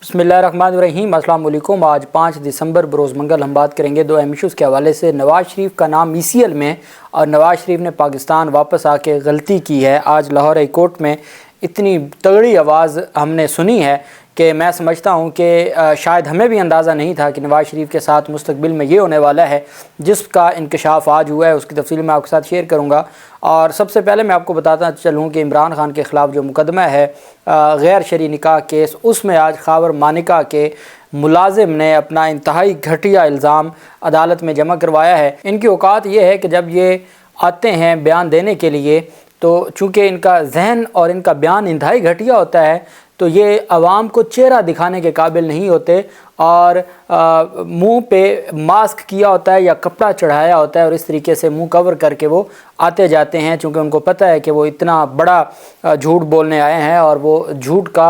बिस्मिल्लाहिर्रहमानिर्रहीम। अस्सलाम वालेकुम। आज 5 दिसंबर बरोज़ मंगल हम बात करेंगे दो अहम इश्यूज़ के हवाले से। नवाज़ शरीफ का नाम ECL में और नवाज़ शरीफ ने पाकिस्तान वापस आके गलती की है। आज लाहौर हाई कोर्ट में इतनी तगड़ी आवाज़ हमने सुनी है कि मैं समझता हूँ कि शायद हमें भी अंदाज़ा नहीं था कि नवाज़ शरीफ के साथ मुस्तकबिल में ये होने वाला है जिसका इंकशाफ आज हुआ है। उसकी तफसील मैं आपके साथ शेयर करूँगा। और सबसे पहले मैं आपको बताता चलूँ कि इमरान खान के ख़िलाफ़ जो मुकदमा है गैर शरई निकाह केस, उसमें आज ख़ावर मानिका के मुलाजिम ने अपना इंतहाई घटिया इल्ज़ाम अदालत में जमा करवाया है। इनकी औकात ये है कि जब ये आते हैं बयान देने के लिए तो चूँकि इनका जहन और इनका बयान इंतहाई घटिया होता है तो ये आवाम को चेहरा दिखाने के काबिल नहीं होते और मुंह पे मास्क किया होता है या कपड़ा चढ़ाया होता है और इस तरीके से मुंह कवर करके वो आते जाते हैं, चूँकि उनको पता है कि वो इतना बड़ा झूठ बोलने आए हैं और वो झूठ का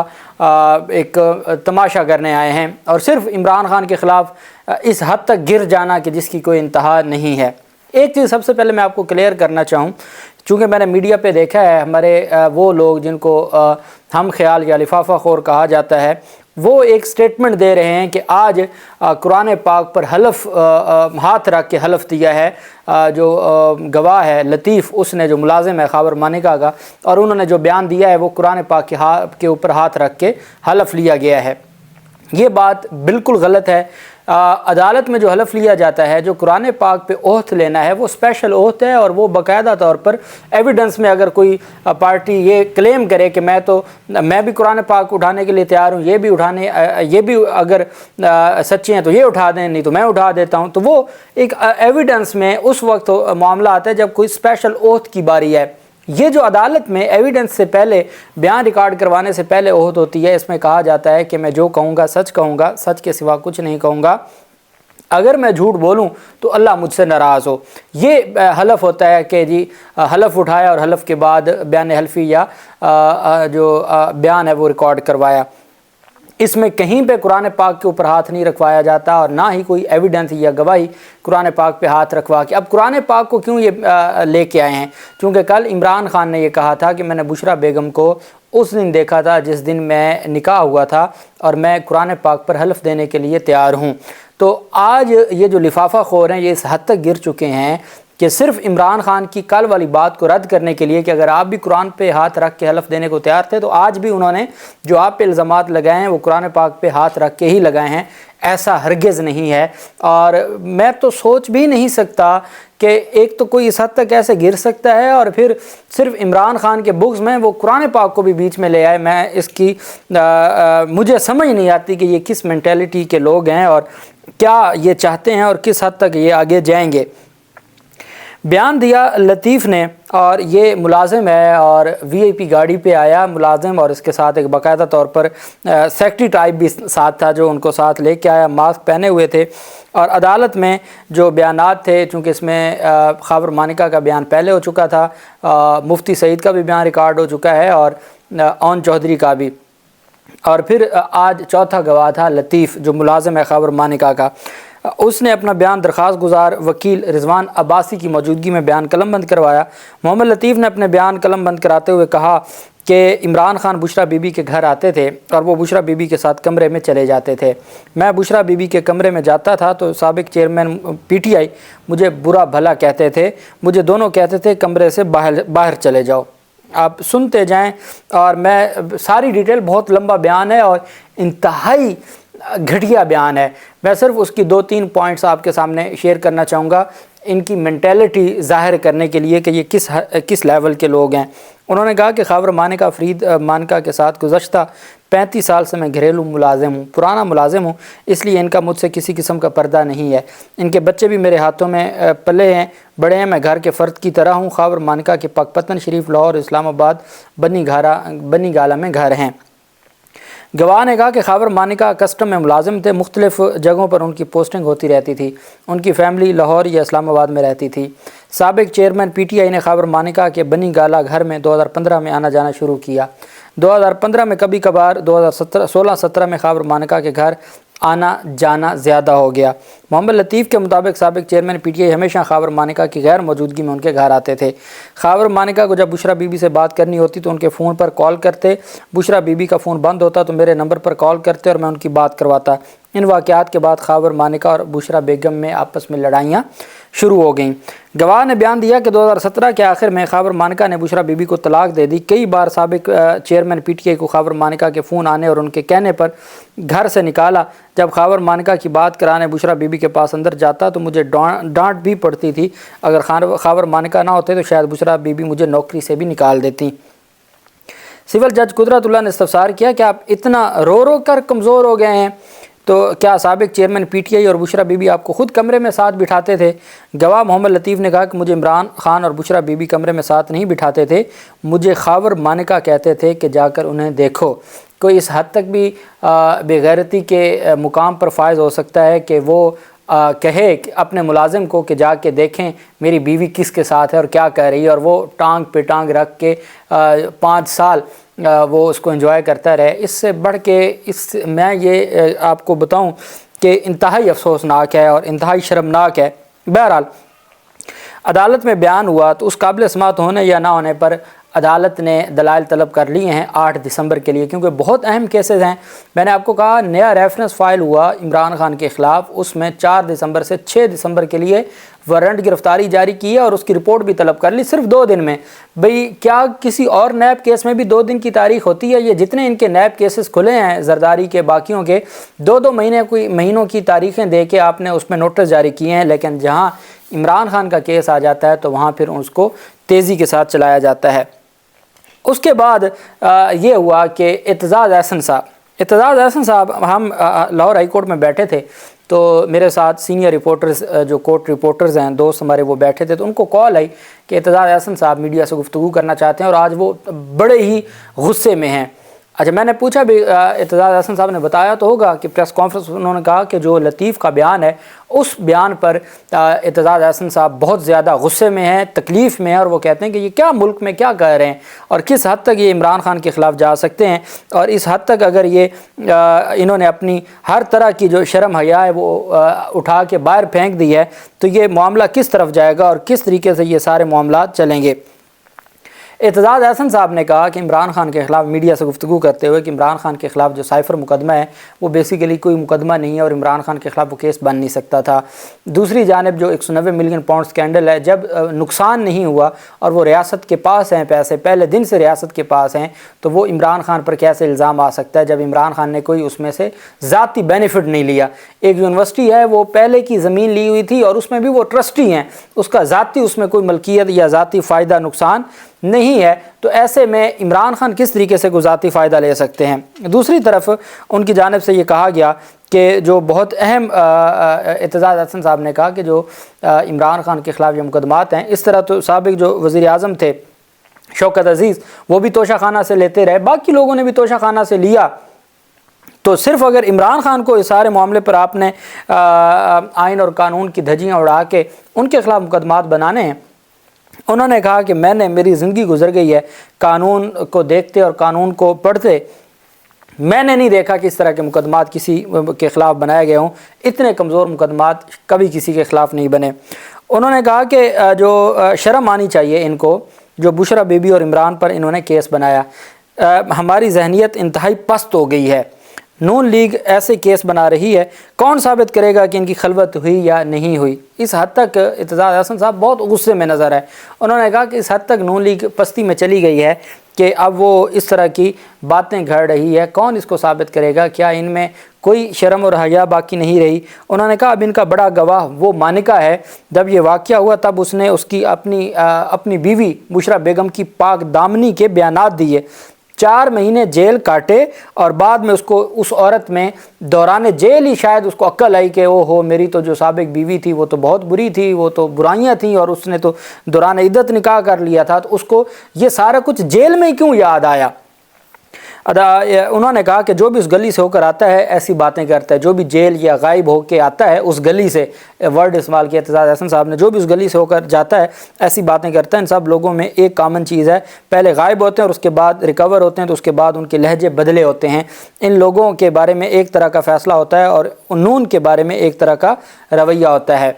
एक तमाशा करने आए हैं और सिर्फ इमरान खान के ख़िलाफ़ इस हद तक गिर जाना कि जिसकी कोई इंतहा नहीं है। एक चीज़ सबसे पहले मैं आपको क्लियर करना चाहूँ, चूँकि मैंने मीडिया पे देखा है हमारे वो लोग जिनको हम ख्याल या लिफाफा खोर कहा जाता है, वो एक स्टेटमेंट दे रहे हैं कि आज कुरान पाक पर हलफ हाथ रख के हलफ दिया है जो गवाह है लतीफ़, उसने जो मुलाजिम है ख़ावर मानिका का, और उन्होंने जो बयान दिया है वो कुरान पाक के ऊपर हाथ रख के हलफ लिया गया है। ये बात बिल्कुल गलत है। अदालत में जो हलफ लिया जाता है, जो कुरान पाक पे ओहत लेना है, वो स्पेशल ओहत है और वो बाकायदा तौर पर एविडेंस में अगर कोई पार्टी ये क्लेम करे कि मैं भी कुरान पाक उठाने के लिए तैयार हूँ, ये भी अगर सच्चे हैं तो ये उठा दें, नहीं तो मैं उठा देता हूँ, तो वो एक एविडेंस में उस वक्त मामला आता है जब कोई स्पेशल ओहत की बारी है। ये जो अदालत में एविडेंस से पहले बयान रिकॉर्ड करवाने से पहले ओहद होती है, इसमें कहा जाता है कि मैं जो कहूँगा, सच के सिवा कुछ नहीं कहूँगा, अगर मैं झूठ बोलूँ तो अल्लाह मुझसे नाराज़ हो। ये हलफ होता है कि जी हलफ उठाया और हलफ के बाद बयान हल्फी या जो बयान है वो रिकॉर्ड करवाया। इसमें कहीं पे कुरान पाक के ऊपर हाथ नहीं रखवाया जाता और ना ही कोई एविडेंस या गवाही कुरान पाक पे हाथ रखवा के। अब कुरान पाक को क्यों ये लेके आए हैं? क्योंकि कल इमरान खान ने ये कहा था कि मैंने बुशरा बेगम को उस दिन देखा था जिस दिन मैं निकाह हुआ था और मैं कुरान पाक पर हलफ देने के लिए तैयार हूँ। तो आज ये जो लिफाफा खोर हैं ये इस हद तक गिर चुके हैं कि सिर्फ इमरान खान की कल वाली बात को रद्द करने के लिए कि अगर आप भी कुरान पे हाथ रख के हलफ देने को तैयार थे तो आज भी उन्होंने जो आप पे इल्ज़ामात लगाए हैं वो कुरान पाक पे हाथ रख के ही लगाए हैं। ऐसा हरगिज़ नहीं है और मैं तो सोच भी नहीं सकता कि एक तो कोई इस हद तक ऐसे गिर सकता है और फिर सिर्फ इमरान खान के बुक्स में वो कुरान पाक को भी बीच में ले आए। मैं इसकी मुझे समझ नहीं आती कि ये किस मेंटेलिटी के लोग हैं और क्या ये चाहते हैं और किस हद तक ये आगे जाएंगे। बयान दिया लतीफ़ ने और ये मुलाजिम है और VIP गाड़ी पे आया मुलाजिम और इसके साथ एक बाकायदा तौर पर सेक्रेटरी टाइप भी साथ था जो उनको साथ लेके आया, मास्क पहने हुए थे। और अदालत में जो बयानात थे, चूँकि इसमें ख़ावर मानिका का बयान पहले हो चुका था, मुफ्ती सईद का भी बयान रिकॉर्ड हो चुका है और ओन चौधरी का भी, और फिर आज चौथा गवाह था लतीफ़ जो मुलाजिम है ख़ावर मानिका का। उसने अपना बयान दरख्वास्त गुजार वकील रिजवान अब्बासी की मौजूदगी में बयान कलम बंद करवाया। मोहम्मद लतीफ़ ने अपने बयान कलम बंद कराते हुए कहा कि इमरान खान बुशरा बीबी के घर आते थे और वो बुशरा बीबी के साथ कमरे में चले जाते थे। मैं बुशरा बीबी के कमरे में जाता था तो साबिक चेयरमैन PTI मुझे बुरा भला कहते थे, मुझे दोनों कहते थे कमरे से बाहर चले जाओ। आप सुनते जाएं और मैं सारी डिटेल, बहुत लंबा बयान है और इंतहाई घटिया बयान है। मैं सिर्फ उसकी 2-3 पॉइंट्स आपके सामने शेयर करना चाहूँगा इनकी मेंटेलिटी ज़ाहिर करने के लिए कि ये किस लेवल के लोग हैं। उन्होंने कहा कि ख़ावर मानिका फरीद मानिका के साथ गुज़श्ता 35 साल से मैं घरेलू मुलाजिम हूँ, पुराना मुलाजिम हूँ, इसलिए इनका मुझसे किसी किस्म का पर्दा नहीं है। इनके बच्चे भी मेरे हाथों में पले हैं, बड़े हैं, मैं घर के फ़र्द की तरह हूँ। ख़ावर मानिका के पाकपतन शरीफ, लाहौर, इस्लामाबाद, बनी गाला में घर हैं। गवाह ने कहा कि ख़ावर मानिका कस्टम में मुलाजिम थे, मुख्तलिफ़ जगहों पर उनकी पोस्टिंग होती रहती थी, उनकी फ़ैमिली लाहौर या इस्लामाबाद में रहती थी। साबिक चेयरमैन PTI ने ख़ावर मानिका के बनी गाला घर में 2015 में आना जाना शुरू किया। 2015 में कभी कभार 2016-17 में ख़ावर मानिका के घर आना जाना ज़्यादा हो गया। मोहम्मद लतीफ़ के मुताबिक साबिक चेयरमैन PTI हमेशा ख़ावर मानिका की गैर मौजूदगी में उनके घर आते थे। ख़ावर मानिका को जब बुशरा बीबी से बात करनी होती तो उनके फ़ोन पर कॉल करते, बुशरा बीबी का फ़ोन बंद होता तो मेरे नंबर पर कॉल करते और मैं उनकी बात करवाता। इन वाक़यात के बाद ख़ावर मानिका और बुशरा बेगम में आपस में लड़ाइयाँ शुरू हो गईं। गवाह ने बयान दिया कि 2017 के आखिर में ख़ावर मानिका ने बुशरा बीबी को तलाक दे दी। कई बार साबिक चेयरमैन PTI को ख़ावर मानिका के फ़ोन आने और उनके कहने पर घर से निकाला। जब ख़ावर मानिका की बात कराने बुशरा बीबी के पास अंदर जाता तो मुझे डांट भी पड़ती थी। अगर ख़ावर मानिका ना होते तो शायद बुशरा बीबी मुझे नौकरी से भी निकाल देती। सिविल जज कुदरतुल्लाह ने इस्तफसार किया कि आप इतना रो रो कर कमज़ोर हो गए हैं, तो क्या साबिक चेयरमैन PTI और बुशरा बीबी आपको ख़ुद कमरे में साथ बिठाते थे? गवाह मोहम्मद लतीफ़ ने कहा कि मुझे इमरान खान और बुशरा बीबी कमरे में साथ नहीं बिठाते थे, मुझे ख़ावर मानिका कहते थे कि जाकर उन्हें देखो। कोई इस हद तक भी बेगैरती के मुकाम पर फायज हो सकता है कि वो कहे कि अपने मुलाजिम को कि जाके देखें मेरी बीवी किसके साथ है और क्या कह रही है, और वो टांग पे टांग रख के 5 साल वो उसको एंजॉय करता रहे। इससे बढ़ के मैं ये आपको बताऊं कि इंतहाई अफसोसनाक है और इंतहाई शर्मनाक है। बहरहाल अदालत में बयान हुआ तो उस काबिल समाअत होने या ना होने पर अदालत ने दलाइल तलब कर लिए हैं 8 दिसंबर के लिए, क्योंकि बहुत अहम केसेस हैं। मैंने आपको कहा नया रेफरेंस फाइल हुआ इमरान खान के ख़िलाफ़, उसमें 4 दिसंबर से 6 दिसंबर के लिए वारंट गिरफ्तारी जारी की है और उसकी रिपोर्ट भी तलब कर ली सिर्फ 2 दिन में। भाई क्या किसी और नैब केस में भी 2 दिन की तारीख होती है? ये जितने इनके नैब केसेस खुले हैं जरदारी के बाकियों के 2-2 महीनों की तारीखें दे के आपने उसमें नोटिस जारी किए हैं, लेकिन जहाँ इमरान खान का केस आ जाता है तो वहाँ फिर उसको तेज़ी के साथ चलाया जाता है। उसके बाद ये हुआ कि एतजाज़ अहसन साहब हम लाहौर हाई कोर्ट में बैठे थे, तो मेरे साथ सीनियर रिपोर्टर्स जो कोर्ट रिपोर्टर्स हैं दोस्त हमारे वो बैठे थे, तो उनको कॉल आई कि एतजाज़ अहसन साहब मीडिया से गुफ्तगू करना चाहते हैं और आज वो बड़े ही गुस्से में हैं। अच्छा, मैंने पूछा भी एतजाज़ अहसन साहब ने बताया तो होगा कि प्रेस कॉन्फ्रेंस उन्होंने कहा कि जो लतीफ़ का बयान है उस बयान पर एतजाज़ अहसन साहब बहुत ज़्यादा गुस्से में हैं, तकलीफ़ में हैं, और वो कहते हैं कि ये क्या मुल्क में क्या कह रहे हैं और किस हद तक ये इमरान खान के ख़िलाफ़ जा सकते हैं, और इस हद तक अगर ये इन्होंने अपनी हर तरह की जो शर्म हया है वो उठा के बाहर फेंक दी है तो ये मामला किस तरफ जाएगा और किस तरीके से ये सारे मामला चलेंगे। एतजाज़ अहसन साहब ने कहा कि इमरान खान के ख़िलाफ़ मीडिया से गुफ्तगू करते हुए कि इमरान खान के ख़िलाफ़ जो साइफ़र मुकदमा है वो बेसिकली कोई मुकदमा नहीं है और इमरान खान के ख़िलाफ़ वो केस बन नहीं सकता था। दूसरी जानिब जो 190 मिलियन पाउंड स्कैंडल है, जब नुकसान नहीं हुआ और वो रियासत के पास हैं, पैसे पहले दिन से रियासत के पास हैं, तो वो इमरान खान पर कैसे इल्ज़ाम आ सकता है जब इमरान खान ने कोई उसमें से ज़ाती बेनिफिट नहीं लिया। एक यूनिवर्सिटी है वो पहले की ज़मीन ली हुई थी और उसमें भी वो ट्रस्टी हैं, उसका ज़ाती उसमें कोई मलकियत या ज़ाती फ़ायदा नुकसान नहीं है, तो ऐसे में इमरान खान किस तरीके से ज़ाती फ़ायदा ले सकते हैं। दूसरी तरफ उनकी जानिब से ये कहा गया कि जो बहुत अहम एतजाज़ अहसन साहब ने कहा कि जो इमरान खान के ख़िलाफ़ जो मुकदमात हैं, इस तरह तो साबिक जो वज़ीर आज़म थे शौकत अज़ीज़ वो भी तोशाखाना से लेते रहे, बाकी लोगों ने भी तोशाखाना से लिया, तो सिर्फ अगर इमरान खान को इस सारे मामले पर आपने आइन और कानून की धज्जियाँ उड़ा के उनके ख़िलाफ़ मुकदमात बनाने हैं। उन्होंने कहा कि मेरी ज़िंदगी गुजर गई है कानून को देखते और कानून को पढ़ते, मैंने नहीं देखा कि इस तरह के मुकदमात किसी के ख़िलाफ़ बनाए गए हों, इतने कमज़ोर मुकदमात कभी किसी के ख़िलाफ़ नहीं बने। उन्होंने कहा कि जो शर्म आनी चाहिए इनको, जो बुशरा बीबी और इमरान पर इन्होंने केस बनाया, हमारी जहनीत इंतहाई पस्त हो गई है। नून लीग ऐसे केस बना रही है, कौन साबित करेगा कि इनकी खलवत हुई या नहीं हुई। इस हद तक एतजाज़ अहसन साहब बहुत गुस्से में नज़र आए। उन्होंने कहा कि इस हद तक नून लीग पस्ती में चली गई है कि अब वो इस तरह की बातें घड़ रही है, कौन इसको साबित करेगा, क्या इनमें कोई शर्म और हया बाकी नहीं रही। उन्होंने कहा अब इनका बड़ा गवाह वो मानिका है, जब ये वाक़या हुआ तब उसने उसकी अपनी बीवी बुशरा बेगम की पाक दामनी के बयानात दिए, 4 महीने जेल काटे और बाद में उसको उस औरत में दौरान जेल ही शायद उसको अक्ल आई कि ओहो मेरी तो जो साबिक बीवी थी वो तो बहुत बुरी थी, वो तो बुराइयां थी और उसने तो दौरान इद्दत निकाह कर लिया था, तो उसको ये सारा कुछ जेल में ही क्यों याद आया। انہوں نے کہا کہ جو بھی اس گلی سے ہو کر آتا ہے ایسی باتیں کرتا ہے، جو بھی جیل یا غائب ہو کے آتا ہے اس گلی سے، ورڈ استعمال کیا اعتزاز احسن صاحب نے، جو بھی اس گلی سے ہو کر جاتا ہے ایسی باتیں کرتا ہے۔ ان سب لوگوں میں ایک کامن چیز ہے، پہلے غائب ہوتے ہیں اور اس کے بعد ریکور ہوتے ہیں تو اس کے بعد ان کے لہجے بدلے ہوتے ہیں۔ ان لوگوں کے بارے میں ایک طرح کا فیصلہ ہوتا ہے اور نون کے بارے میں ایک طرح کا رویہ ہوتا ہے۔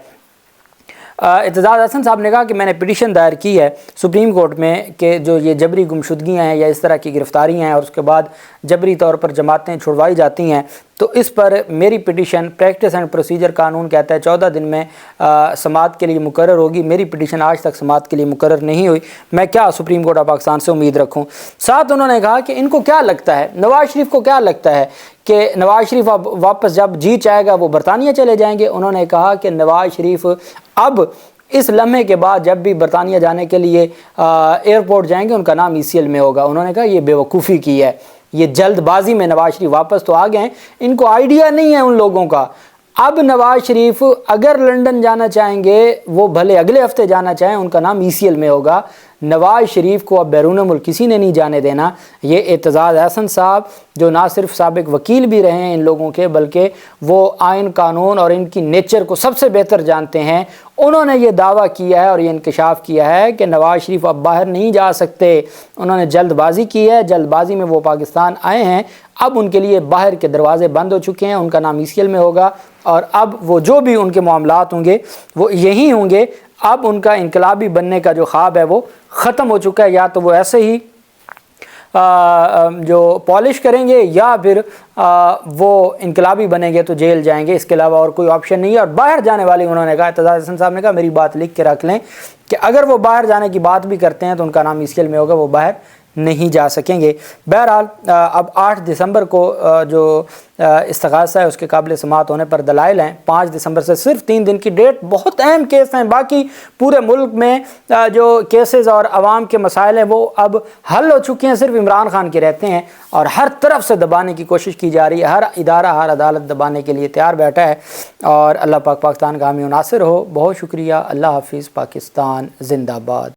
اعتزاز احسن صاحب نے کہا کہ میں نے پٹیشن دائر کی ہے سپریم کورٹ میں کہ جو یہ جبری گمشدگیاں ہیں یا اس طرح کی گرفتاریاں ہیں اور اس کے بعد جبری طور پر جماعتیں چھڑوائی جاتی ہیں، تو اس پر میری پٹیشن پریکٹس اینڈ پروسیجر قانون کہتا ہے 14 دن میں سماعت کے لیے مقرر ہوگی۔ میری پٹیشن آج تک سماعت کے لیے مقرر نہیں ہوئی، میں کیا سپریم کورٹ آف پاکستان سے امید رکھوں؟ ساتھ انہوں نے کہا کہ ان کو کیا لگتا ہے، نواز شریف کو کیا لگتا ہے کہ نواز شریف اب واپس جب جی چاہے گا وہ برطانیہ چلے جائیں گے؟ انہوں نے کہا کہ نواز شریف اب اس لمحے کے بعد جب بھی برطانیہ جانے کے لیے ایئرپورٹ جائیں گے ان کا نام ECL میں ہوگا۔ انہوں نے کہا یہ بے وقوفی کی ہے، یہ جلد بازی میں نواز شریف واپس تو آ گئے ہیں، ان کو آئیڈیا نہیں ہے ان لوگوں کا۔ اب نواز شریف اگر لندن جانا چاہیں گے، وہ بھلے اگلے ہفتے جانا چاہیں، ان کا نام ECL میں ہوگا۔ نواز شریف کو اب بیرون ملک کسی نے نہیں جانے دینا۔ یہ اعتزاز احسن صاحب جو نہ صرف سابق وکیل بھی رہے ہیں ان لوگوں کے، بلکہ وہ آئین قانون اور ان کی نیچر کو سب سے بہتر جانتے ہیں، انہوں نے یہ دعویٰ کیا ہے اور یہ انکشاف کیا ہے کہ نواز شریف اب باہر نہیں جا سکتے۔ انہوں نے جلد بازی کی ہے، جلد بازی میں وہ پاکستان آئے ہیں، اب ان کے لیے باہر کے دروازے بند ہو چکے ہیں، ان کا نام ECL میں ہوگا اور اب وہ جو بھی ان کے معاملات ہوں گے وہ یہی ہوں گے۔ اب ان کا انقلابی بننے کا جو خواب ہے وہ ختم ہو چکا ہے، یا تو وہ ایسے ہی جو پالش کریں گے یا پھر وہ انقلابی بنیں گے تو جیل جائیں گے، اس کے علاوہ اور کوئی آپشن نہیں ہے۔ اور باہر جانے والی انہوں نے کہا، اعتزاز احسن صاحب نے کہا میری بات لکھ کے رکھ لیں کہ اگر وہ باہر جانے کی بات بھی کرتے ہیں تو ان کا نام ECL میں ہوگا، وہ باہر نہیں جا سکیں گے۔ بہرحال اب 8 دسمبر کو جو استغاثہ ہے اس کے قابل سماعت ہونے پر دلائل ہیں۔ 5 دسمبر سے صرف 3 دن کی ڈیٹ، بہت اہم کیس ہیں، باقی پورے ملک میں جو کیسز اور عوام کے مسائل ہیں وہ اب حل ہو چکے ہیں، صرف عمران خان کے رہتے ہیں اور ہر طرف سے دبانے کی کوشش کی جا رہی ہے، ہر ادارہ ہر عدالت دبانے کے لیے تیار بیٹھا ہے۔ اور اللہ پاک پاکستان کا حامی و ناصر ہو۔ بہت شکریہ، اللہ حافظ، پاکستان زندہ باد۔